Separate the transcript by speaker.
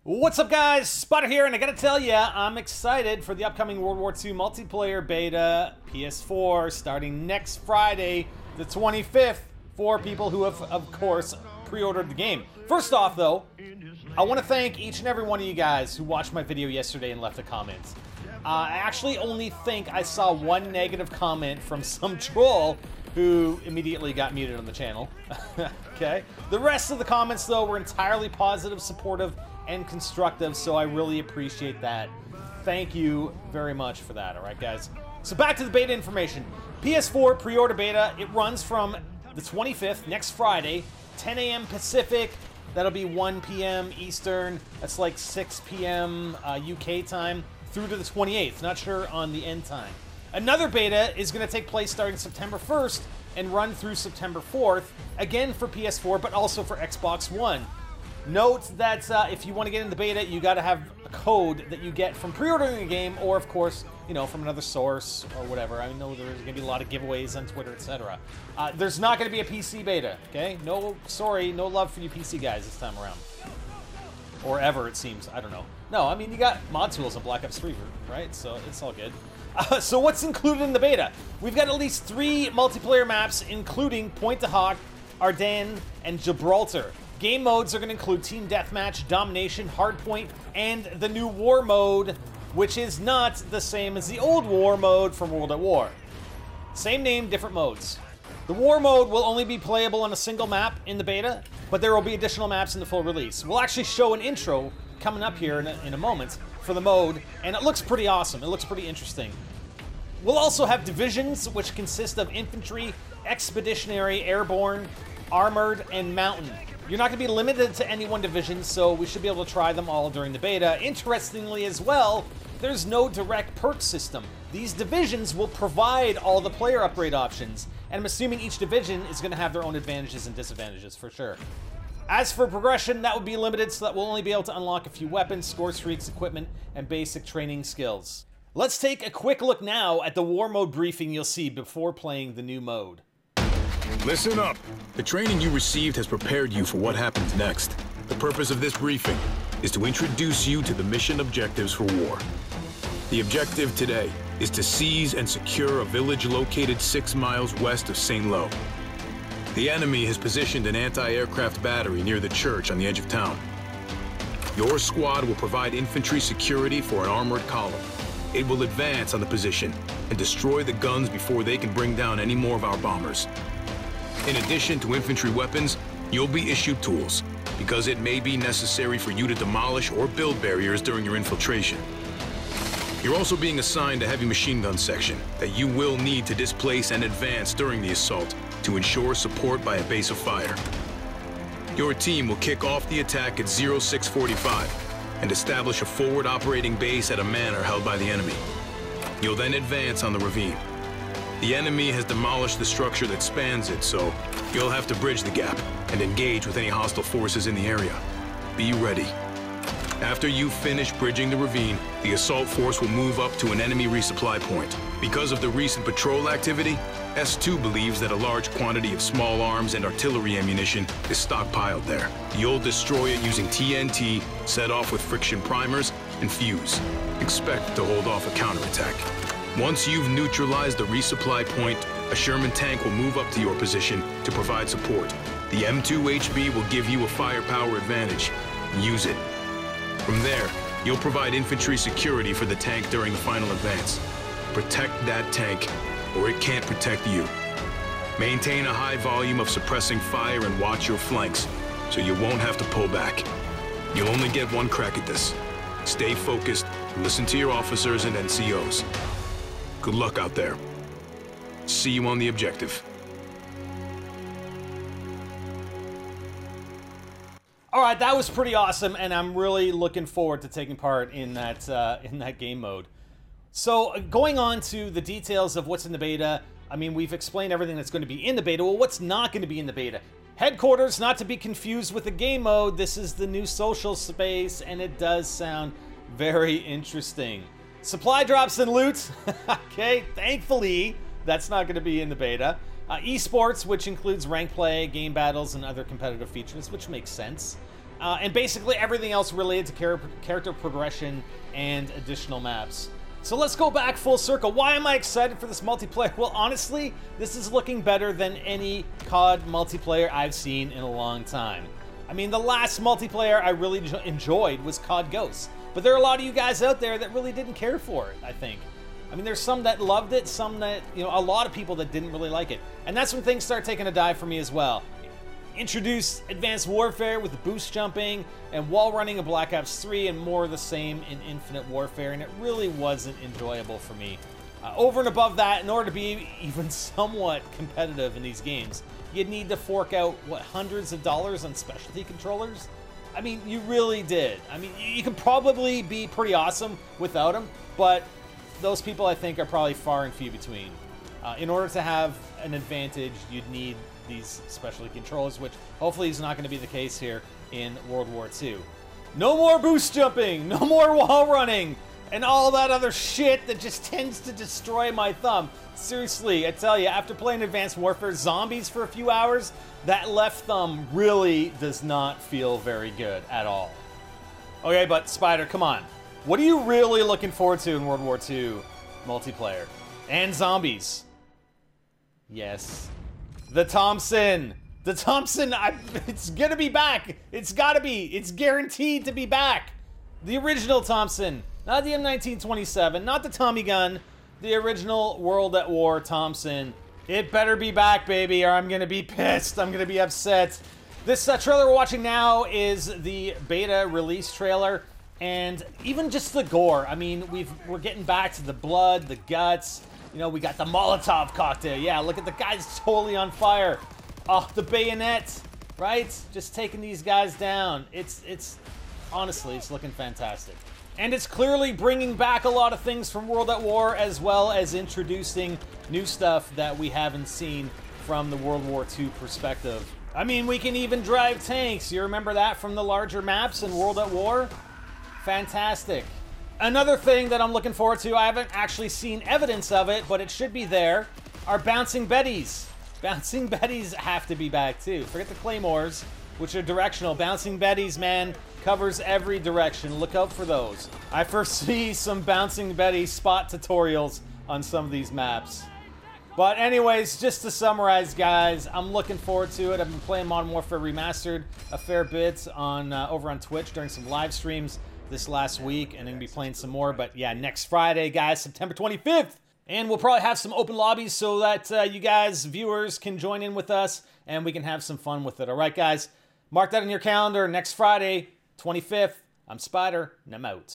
Speaker 1: What's up, guys? Spotter here, and I gotta tell ya, I'm excited for the upcoming World War II multiplayer beta PS4 starting next Friday, the 25th, for people who have, of course, pre-ordered the game. First off, though, I want to thank each and every one of you guys who watched my video yesterday and left a comment. I actually only think I saw one negative comment from some troll who immediately got muted on the channel. Okay? The rest of the comments, though, were entirely positive, supportive, and constructive, so I really appreciate that. Thank you very much for that, alright, guys? So back to the beta information. PS4 pre-order beta, it runs from the 25th, next Friday, 10 a.m. Pacific. That'll be 1 p.m. Eastern. That's like 6 p.m. UK time, through to the 28th. Not sure on the end time. Another beta is going to take place starting September 1st and run through September 4th, again for PS4, but also for Xbox One. Note that if you want to get in the beta, you got to have a code that you get from pre-ordering the game, or of course, you know, from another source or whatever. I know there's going to be a lot of giveaways on Twitter, etc. There's not going to be a PC beta, okay? No, sorry, no love for you PC guys this time around. Or ever, it seems. I don't know. No, I mean, you got mod tools on Black Ops 3, right? So it's all good. So what's included in the beta? We've got at least 3 multiplayer maps, including Pointe du Hoc, Ardennes, and Gibraltar. Game modes are going to include Team Deathmatch, Domination, Hardpoint, and the new War mode, which is not the same as the old War mode from World at War. Same name, different modes. The War mode will only be playable on a single map in the beta, but there will be additional maps in the full release. We'll actually show an intro coming up here in a moment for the mode, and it looks pretty awesome. It looks pretty interesting. We'll also have divisions, which consist of infantry, expeditionary, airborne, armored, and mountain. You're not going to be limited to any one division, so we should be able to try them all during the beta. Interestingly as well, there's no direct perk system. These divisions will provide all the player upgrade options, and I'm assuming each division is going to have their own advantages and disadvantages for sure. As for progression, that would be limited, so that we'll only be able to unlock a few weapons, score streaks, equipment, and basic training skills. Let's take a quick look now at the War mode briefing you'll see before playing the new mode.
Speaker 2: Listen up. The training you received has prepared you for what happens next. The purpose of this briefing is to introduce you to the mission objectives for war. The objective today is to seize and secure a village located 6 miles west of St. Lo. The enemy has positioned an anti-aircraft battery near the church on the edge of town. Your squad will provide infantry security for an armored column. It will advance on the position and destroy the guns before they can bring down any more of our bombers. In addition to infantry weapons, you'll be issued tools, because it may be necessary for you to demolish or build barriers during your infiltration. You're also being assigned a heavy machine gun section that you will need to displace and advance during the assault to ensure support by a base of fire. Your team will kick off the attack at 0645 and establish a forward operating base at a manor held by the enemy. You'll then advance on the ravine. The enemy has demolished the structure that spans it, so you'll have to bridge the gap and engage with any hostile forces in the area. Be ready. After you finish bridging the ravine, the assault force will move up to an enemy resupply point. Because of the recent patrol activity, S2 believes that a large quantity of small arms and artillery ammunition is stockpiled there. You'll destroy it using TNT, set off with friction primers, and fuse. Expect to hold off a counterattack. Once you've neutralized the resupply point, a Sherman tank will move up to your position to provide support. The M2HB will give you a firepower advantage. Use it. From there, you'll provide infantry security for the tank during the final advance. Protect that tank, or it can't protect you. Maintain a high volume of suppressing fire and watch your flanks, so you won't have to pull back. You'll only get one crack at this. Stay focused, listen to your officers and NCOs. Good luck out there. See you on the objective.
Speaker 1: All right, that was pretty awesome, and I'm really looking forward to taking part in that game mode. So, going on to the details of what's in the beta, I mean, we've explained everything that's going to be in the beta. Well, what's not going to be in the beta? Headquarters, not to be confused with the game mode. This is the new social space, and it does sound very interesting. Supply drops and loot. Okay, thankfully, that's not going to be in the beta. Esports, which includes rank play, game battles, and other competitive features, which makes sense. and basically everything else related to character progression and additional maps. So let's go back full circle. Why am I excited for this multiplayer? Well, honestly, this is looking better than any CoD multiplayer I've seen in a long time. I mean, the last multiplayer I really enjoyed was CoD Ghosts, but there are a lot of you guys out there that really didn't care for it, I think. I mean, there's some that loved it, some that, you know, a lot of people that didn't really like it. And that's when things start taking a dive for me as well. Introduce Advanced Warfare with the boost jumping and wall running in Black Ops 3 and more of the same in Infinite Warfare, and it really wasn't enjoyable for me. Over and above that, in order to be even somewhat competitive in these games, you'd need to fork out, what, hundreds of dollars on specialty controllers? I mean, you really did. I mean, you could probably be pretty awesome without them, but those people, I think, are probably far and few between. In order to have an advantage, you'd need these specialty controllers, which hopefully is not going to be the case here in World War II. No more boost jumping, no more wall running, and all that other shit that just tends to destroy my thumb. Seriously, I tell you, after playing Advanced Warfare Zombies for a few hours, that left thumb really does not feel very good at all. Okay, but Spider, come on. What are you really looking forward to in World War II multiplayer? And zombies. Yes. The Thompson. The Thompson, it's gonna be back. It's gotta be. It's guaranteed to be back. The original Thompson. Not the M1927, not the Tommy gun. The original World at War Thompson. It better be back, baby, or I'm gonna be pissed. I'm gonna be upset. This trailer we're watching now is the beta release trailer. And even just the gore. I mean, we're getting back to the blood, the guts. You know, we got the Molotov cocktail. Yeah, look at the guy's totally on fire. Oh, the bayonet, right? Just taking these guys down. It's honestly, it's looking fantastic. And it's clearly bringing back a lot of things from World at War, as well as introducing new stuff that we haven't seen from the World War II perspective. I mean, we can even drive tanks. You remember that from the larger maps in World at War? Fantastic. Another thing that I'm looking forward to, I haven't actually seen evidence of it, but it should be there, are Bouncing Betties. Bouncing Betties have to be back too. Forget the Claymores, which are directional. Bouncing Betties, man, covers every direction. Look out for those. I foresee some Bouncing Betty spot tutorials on some of these maps. But anyways, just to summarize, guys, I'm looking forward to it. I've been playing Modern Warfare Remastered a fair bit on over on Twitch during some live streams this last week, and I'm gonna be playing some more. But yeah, next Friday, guys, September 25th, and we'll probably have some open lobbies so that you guys, viewers, can join in with us and we can have some fun with it. All right, guys, mark that in your calendar. Next Friday, 25th. I'm Spider, and I'm out.